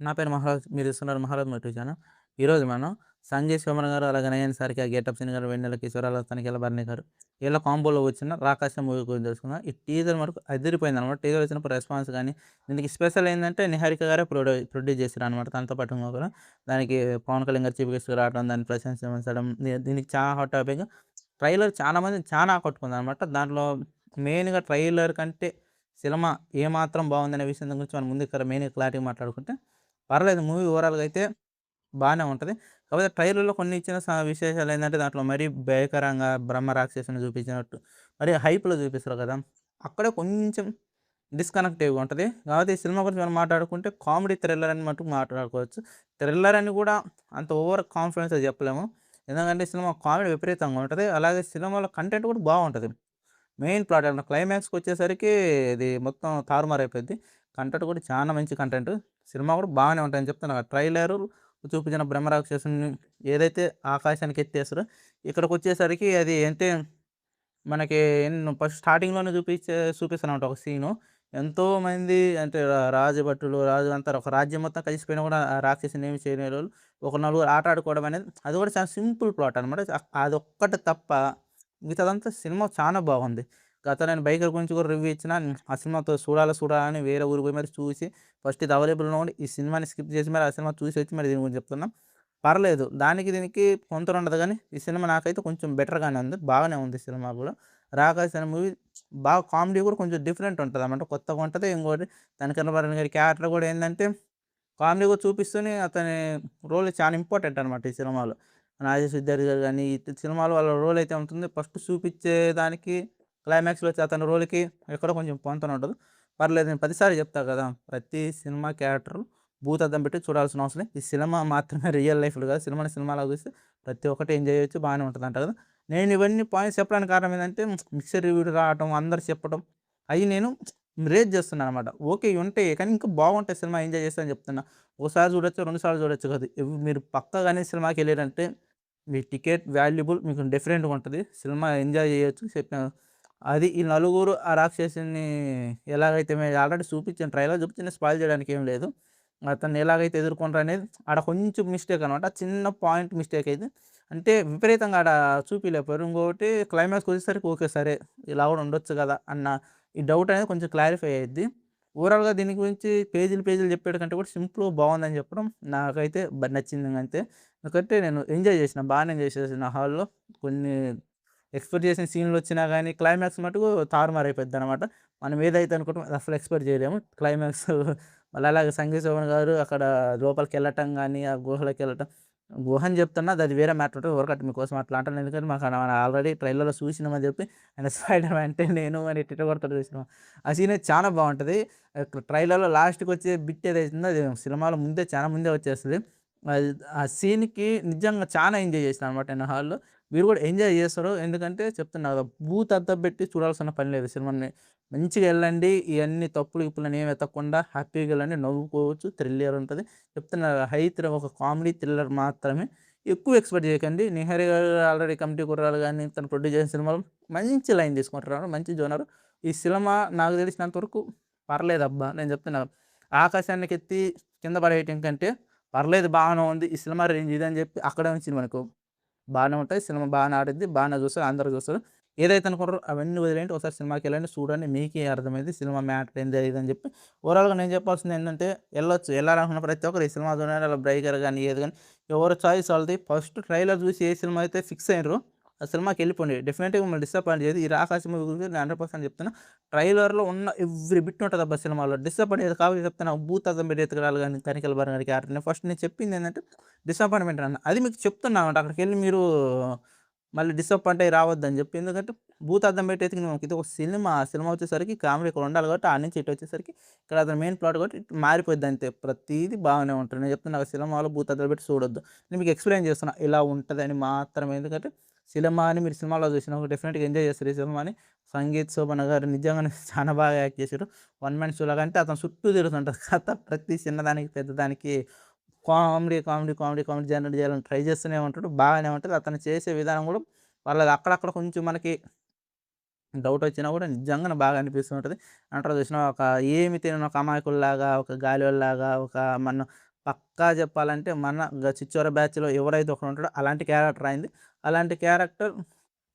నా పేరు మహారాజ్. మీరు చూస్తున్నారు 'మహారాజ్ మోటివ్' ఛానల్. ఈరోజు మనం సంజయ్ శోభన్ గారు, అలాగే నయన్ సారిక, గెటప్ సీన్ గారు, వెన్నెల కిషోరాల, తనికెళ్ళ భరణి గారు వీళ్ళ కాంబోలో వచ్చిన 'రాకాశ' మూవీ గురించి తెలుసుకుందాం. ఈ టీజర్ వరకు అదిరిపోయిందనమాట. టీజర్ వచ్చినప్పుడు రెస్పాన్స్ గానీ, దీనికి స్పెషల్ ఏందంటే నిహారిక గారే ప్రొడ్యూస్ చేసిరనమాట. తనతో పాటు ఇంకొకరు. దానికి పవన్ కళ్యాణ్ గారు చీఫ్ గెస్ట్‌గా రావడం, దాన్ని ప్రశంసించడం, దీనికి చాలా హాట్ టాపిక్. ట్రైలర్ చాలా మందిని చాలా ఆకట్టుకుందనమాట. దాంట్లో మెయిన్‌గా ట్రైలర్ కంటే సినిమా ఏమాత్రం బావుందనే విషయం గురించి మనం ముందు ఇక్కడ మెయిన్‌గా క్లారిటీగా మాట్లాడుకుంటే పర్లేదు. మూవీ ఓవరాల్‌గా అయితే బానే ఉంటది. కాకపోతే ట్రైలర్‌లో కొన్ని ఇచ్చిన విశేషాలేందంటే దాంట్లో మరీ భయంకరంగా బ్రహ్మ రాక్షసుని చూపించినట్టు మరి హైప్‌లో చూపిస్తారు కదా! అక్కడే కొంచెం డిస్‌కనెక్టివ్‌గా ఉంటది. కాకపోతే ఈ సినిమా గురించి మనం మాట్లాడుకుంటే కామెడీ థ్రిల్లర్ అని మటుకు మాట్లాడుకోవచ్చు. థ్రిల్లర్ అని కూడా అంత ఓవర్ కాన్ఫిడెన్స్‌గా చెప్పలేము. ఎందుకంటే సినిమా కామెడీ విపరీతంగా ఉంటది. అలాగే సినిమాలో కంటెంట్ కూడా బావుంటది. మెయిన్ ప్లాట్ అన్న క్లైమాక్స్‌కొచ్చేసరికి ఇది మొత్తం తారుమారైపోద్ది. కంటెంట్ కూడా చాలా మంచి కంటెంట్. సినిమా కూడా బాగానే ఉంటదని చెప్తున్నా కదా! ట్రైలరు చూపించిన బ్రహ్మరాక్షసుని ఏదైతే ఆకాశానికి ఎత్తేసారో, ఇక్కడికొచ్చేసరికి అది అంటే మనకి ఫస్ట్ స్టార్టింగ్‌లోనే చూపిస్తారనమాట ఒక సీను. ఎంతోమంది అంటే రాజభటులు, రాజు అంతా ఒక రాజ్యం మొత్తం కలిసిపోయినా కూడా ఆ రాక్షసిని ఏమి చేయలేరోళ్ళు. ఒక నలుగురు ఆట ఆడుకోవడం అనేది అది కూడా చాలా సింపుల్ ప్లాట్ అనమాట. అదొక్కటి తప్ప మిగతాదంతా సినిమా చాలా బాగుంది. గత నేను 'బైకర్' గురించి కూడా రివ్యూ ఇచ్చినా ఆ సినిమాతో చూడాలని వేరే ఊరికి పోయి మరి చూసి ఫస్ట్ ఇది అవైలబుల్‌లో ఉండి ఈ సినిమాని స్కిప్ చేసి మరి ఆ సినిమా చూసి వచ్చి మరి దీని గురించి చెప్తున్నా. పర్లేదు. దానికి దీనికి పొంతనుండదు గానీ, ఈ సినిమా నాకైతే కొంచెం బెటర్‌గానే ఉంది. బాగానే ఉంది సినిమా గూడా. 'రాకాసి' అనే మూవీ బాగా కామెడీ గూడా కొంచెం డిఫరెంట్ ఉంటదనమాట. కొత్తగా ఉంటది. ఇంకోటి తనికెళ్ళ భరణి గారి క్యారెక్టర్ గూడా ఏందంటే, కామెడీ గూడా చూపిస్తూనే అతని రోల్ చాలా ఇంపార్టెంట్ అనమాట ఈ సినిమాలో. 'నాగేష్ విద్యార్థి' గారు గాని, ఈ సినిమాలో వాళ్ళ రోల్ అయితే ఉంటుందో ఫస్ట్ చూపిచ్చే దానికి, క్లైమాక్స్‌లో వచ్చే అతని రోల్‌కి ఎక్కడో కొంచెం పొంతనుండదు. పర్లేదు నేను 10 సార్లు చెప్తా గదా! ప్రతి సినిమా క్యారెక్టర్ భూతద్దం పెట్టి చూడాల్సిన అవసరం లేదు. ఈ సినిమా మాత్రమే రియల్ లైఫ్‌లో కాదు. సినిమాని సినిమాలాగా చూస్తే ప్రతి ఒక్కటి ఎంజాయ్ చేయొచ్చు. బాగానే ఉంటదంట కదా! నేను ఇవన్నీ పాయింట్స్ చెప్పడానికి కారణం ఏందంటే మిక్స్డ్ రివ్యూలు రావటం, అందరూ చెప్పడం అయి నేను రేజ్ చేస్తున్నాననమాట. ఓకే. ఇవి ఉంటాయి. కానీ ఇంకా బాగుంటాయి సినిమా ఎంజాయ్ చేస్తా అని చెప్తున్నా. ఒకసారి చూడొచ్చు, 2 సార్లు చూడొచ్చు కాదు. మీరు పక్కాగానే సినిమాకెళ్ళారంటే మీ టికెట్ వాల్యుబుల్ మీకు డిఫరెంట్‌గా ఉంటది. సినిమా ఎంజాయ్ చేయొచ్చు. అది ఈ నలుగురు ఆ రాక్షసుని ఎలాగైతే ఆల్రెడీ చూపించాను. ట్రైలర్ చూపించింది స్పాయిల్ చేయడానికి ఏం లేదు. అతన్ని ఎలాగైతే ఎదుర్కొంటారనేది ఆడ కొంచెం మిస్టేక్ అనమాట. చిన్న పాయింట్ మిస్టేక్ అయితే. అంటే విపరీతంగా ఆడ చూపియలేకపోయారు. ఇంకోటి క్లైమాక్స్‌కొచ్చేసరికి ఓకే. సరే ఇలా కూడా ఉండొచ్చు కదా! అన్న ఈ డౌట్ అనేది కొంచెం క్లారిఫై అయ్యిద్ది. ఓవరాల్‌గా దీని గురించి పేజీలు చెప్పేటి కంటే కూడా సింపుల్‌గా బావుందని చెప్పడం నాకైతే నచ్చింది అంతే. ఎందుకంటే నేను ఎంజాయ్ చేసిన. బానే ఎంజాయ్ చేసిన హాల్‌లో. కొన్ని ఎక్స్‌పెక్ట్ చేసిన సీన్‌లొచ్చినా గాని క్లైమాక్స్ మటుకు తారుమారైపోద్దనమాట. మనం ఏదైతే అనుకుంటామో అది అస్సలు ఎక్స్‌పెక్ట్ చేయలేము. క్లైమాక్స్ మళ్ళీ అలాగే సంగీత్ శోభన్ గారు అక్కడ లోపలికెళ్ళటం గాని, ఆ గుహలోకెళ్ళటం గుహ అని చెప్తున్నా అది వేరే మ్యాటర్ ఉంటది. ఊరకట్ట మీకోసం అట్లా అంటున్నా. ఎందుకంటే మాకు ఆల్రెడీ ట్రైలర్‌లో చూసినామని చెప్పి ఆయన స్పైడర్ మ్యాన్ అంటే నేను అని కొడతాడు చూసినావా? ఆ సీన్ అయితే చాలా బావుంటది. ట్రైలర్‌లో లాస్ట్‌కొచ్చే బిట్ ఏదైతుందో అది సినిమాలో ముందే చాలా ముందే వచ్చేస్తది. అది ఆ సీన్‌కి నిజంగా చాలా ఎంజాయ్ చేశాననమాట నేను హాల్‌లో. మీరు కూడా ఎంజాయ్ చేస్తారు. ఎందుకంటే చెప్తున్నా కదా! భూతద్దం పెట్టి చూడాల్సిన పని లేదు సినిమాని. మంచిగా ఎళ్ళండి. ఇయన్నీ తప్పులు, గిప్పులని ఏమి వెతకకుండా హ్యాపీగా ఎళ్ళండి. నవ్వుకోవచ్చు. థ్రిల్లర్ ఉంటది. చెప్తున్నా కదా! ఒక కామెడీ థ్రిల్లర్ మాత్రమే. ఎక్కువ ఎక్స్‌పెక్ట్ చేయకండి. 'నిహారి' గారు ఆల్రెడీ 'కమిటీ కుర్రాలు' గాని, తను ప్రొడ్యూస్ చేసిన సినిమాలు మంచి లైన్ తీసుకుంటున్నారు. మంచి జోనర్. ఈ సినిమా నాకు తెలిసినంత వరకు పర్లేదబ్బా! నేను చెప్తున్నా. ఆకాశానికెత్తి కింద పడేయటం కంటే పర్లేదు బాగానే ఉంది. ఈ సినిమా రేంజ్ ఇదని చెప్పి అక్కడే ఉంచిందనుకో బానే ఉంటాయి. సినిమా బానే ఆడిద్ది. బానే చూస్తారు. అందరూ చూస్తారు. ఏదైతే అనుకున్నారో అవన్నీ వదిలేయండి. ఒకసారి సినిమాకెళ్ళండి. చూడండి. మీకే అర్థమైద్ది. సినిమా మ్యాటర్ ఏంది అది ఇది అని చెప్పి. ఓవరాల్‌గా నేను చెప్పాల్సిందేంటంటే ఎళ్ళొచ్చు. ఎళ్ళాలనుకున్న ప్రతి ఒక్కరు ఈ సినిమా చూడండి. అలా 'బ్రైగర్' గాని, ఏది గాని ఎవరి చాయిస్ ఆళ్ళది. ఫస్ట్ ట్రైలర్ చూసి ఏ సినిమా అయితే ఫిక్స్ అయ్యిండ్రో ఆ సినిమాకెళ్ళిపోండి. డెఫినిట్‌గా మిమ్మల్ని డిసప్పాయింట్ చేయదు. ఈ 'రాకాసి' మూవీ గురించి నేను 100% చెప్తున్నా. ట్రైలర్‌లో ఉన్న ఎవ్రి బిట్ ఉంటదబ్బా సినిమాలో. డిసప్పాయింట్ అయ్యేది కాకపోతే చెప్తున్నా. భూతద్దం పెట్టి ఎతుకురాలు గాని, 'తనికెళ్ళ భరణి' గారి క్యారెక్టర్ ఫస్ట్ నేను చెప్పిందేంటంటే డిసప్పాయింట్‌మెంట్ అన్న. అది మీకు చెప్తున్నానన్నమాట. అక్కడికెళ్ళి మీరు మళ్ళీ డిసప్పాయింట్ అయ్యి రావద్దని జెప్పి. ఎందుకంటే భూతద్దం పెట్టి ఎతికినామనుకో ఇది ఒక సినిమా. ఆ సినిమా వచ్చేసరికి కామెడీ ఇక్కడ ఉండాలి కాబట్టి ఆడ నుంచి ఇటొచ్చేసరికి ఇక్కడ అతని మెయిన్ ప్లాట్ కాబట్టి ఇటు మారిపోద్ది అంతే. ప్రతీది బాగానే ఉంటది. నేను చెప్తున్నా కదా! సినిమాలో భూతద్దాలు పెట్టి చూడొద్దు. నేను మీకు ఎక్స్‌ప్లెయిన్ చేస్తున్నా. ఇలా ఉంటదని మాత్రమే. ఎందుకంటే సినిమాని మీరు సినిమాలో చూసినప్పుడు డెఫినిట్‌గా ఎంజాయ్ చేస్తారు ఈ సినిమాని. సంగీత్ శోభన్ గారు నిజంగానే చాలా బాగా యాక్ట్ చేసారు. వన్ మ్యాన్ షో లాగా అంటే అతను చుట్టూ తిరుగుతుంటది కథ. ప్రతి చిన్నదానికి, పెద్దదానికి కామెడీ జనరేట్ చేయాలని ట్రై చేస్తూనే ఉంటాడు. బాగానే ఉంటది. అతను చేసే విధానం గూడా వాళ్ళది అక్కడక్కడ కొంచెం మనకి డౌటొచ్చినా గూడా నిజంగానే బాగా అనిపిస్తూ ఉంటది. అంటారు చూసినావా ఒక ఏమి తెలియని ఒక అమాయకుల్లాగా, ఒక గాలివాడిలాగా, ఒక మన పక్కా చెప్పాలంటే మన చిచ్చోర బ్యాచ్‌లో ఎవరైతే ఒకడుంటాడో అలాంటి క్యారెక్టర్ ఆయనది. అలాంటి క్యారెక్టర్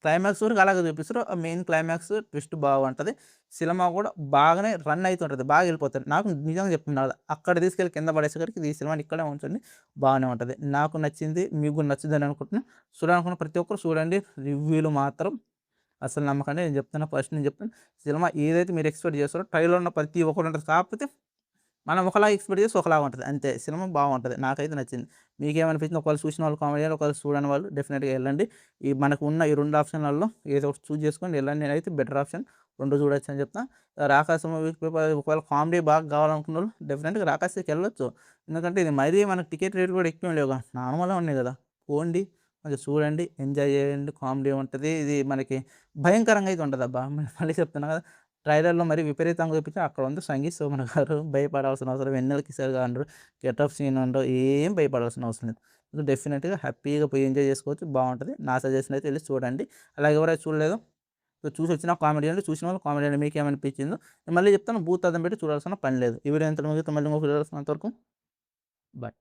క్లైమాక్స్ వరకు అలాగే చూపిస్తారు. ఆ మెయిన్ క్లైమాక్స్ ట్విస్ట్ బాగుంటది. సినిమా గూడా బాగానే రన్ అయితుంటది. బాగా ఎళ్ళిపోతది. నాకు నిజంగా చెప్తున్నా కదా! అక్కడ తీసుకెళ్ళి కింద పడేసేసరికి ఈ సినిమాని ఇక్కడే ఉంచండి బానే ఉంటది. నాకు నచ్చింది. మీకు కూడా నచ్చుద్దని అనుకుంటున్నా. చూడాలనుకున్న ప్రతి ఒక్కరు చూడండి. రివ్యూలు మాత్రం అసలు నమ్మకండి. నేను చెప్తున్నా ఫస్ట్ నేను చెప్తున్నా. సినిమా ఏదైతే మీరు ఎక్స్‌పెక్ట్ చేస్తారో ట్రైలర్‌లో ఉన్న ప్రతి ఒక్కటి ఉంటది. కాకపోతే మనం ఒకలాగా ఎక్స్‌పెక్ట్ చేస్తే ఒకలాగా ఉంటది. అంతే. సినిమా బావుంటది. నాకైతే నచ్చింది. మీకేమనిపించింది? ఒకవేళ చూసిన వాళ్ళు కామెంట్ చేయండి. ఒకవేళ చూడని వాళ్ళు డెఫినిట్‌గా ఎళ్ళండి. మనకు ఉన్న ఈ 2 ఆప్షన్‌లలో ఏదో ఒకటి చూజ్ చేసుకొని ఎళ్ళండి. నేనైతే బెటర్ ఆప్షన్ 2 చూడొచ్చని చెప్తా. 'రాకాసి' మూవీకి ఒకవేళ కామెడీ బాగా కావాలనుకున్నోళ్ళు డెఫినిట్‌గా 'రాకాసి'కెళ్ళొచ్చు. ఎందుకంటే ఇది మరీ మనకు టికెట్ రేట్ కూడా ఎక్కువేం లేవుగా. నార్మల్‌గా ఉన్నాయి కదా! పోండి. కొంచెం చూడండి. ఎంజాయ్ చేయండి. కామెడీ ఉంటది. ఇది మనకి భయంకరంగా అయితే ఉండదబ్బా! మళ్ళీ చెప్తున్నా కదా! ట్రైలర్‌లో మరి విపరీతంగా చూపించి అక్కడ ఉంది సంగీత్ సోమన్ గారు భయపడాల్సిన అవసరం వెన్నెల కిషోర్ గారు ఉండరు. గెటప్ సీన్ ఉండవు. ఏం భయపడాల్సిన అవసరం లేదు. సో, డెఫినిట్‌గా హ్యాపీగా పోయి ఎంజాయ్ చేసుకోవచ్చు. బావుంటది. నా సజెషన్ అయితే ఎళ్లి చూడండి. అలాగే ఎవరైతే చూడలేదో సో, చూసొచ్చినా కామెడీ చేయండి. చూసిన వాళ్ళు కామెడీ చేయండి. మీకేమనిపించిందో నేను మళ్ళీ చెప్తాను. భూతద్దం పెట్టి చూడాల్సిన పని లేదు. ఈ వీడియో ఇంతటితో ముగిస్తే మళ్ళీ ఇంకో వీడియోలో కలుసుకున్నంత వరకు బాయ్.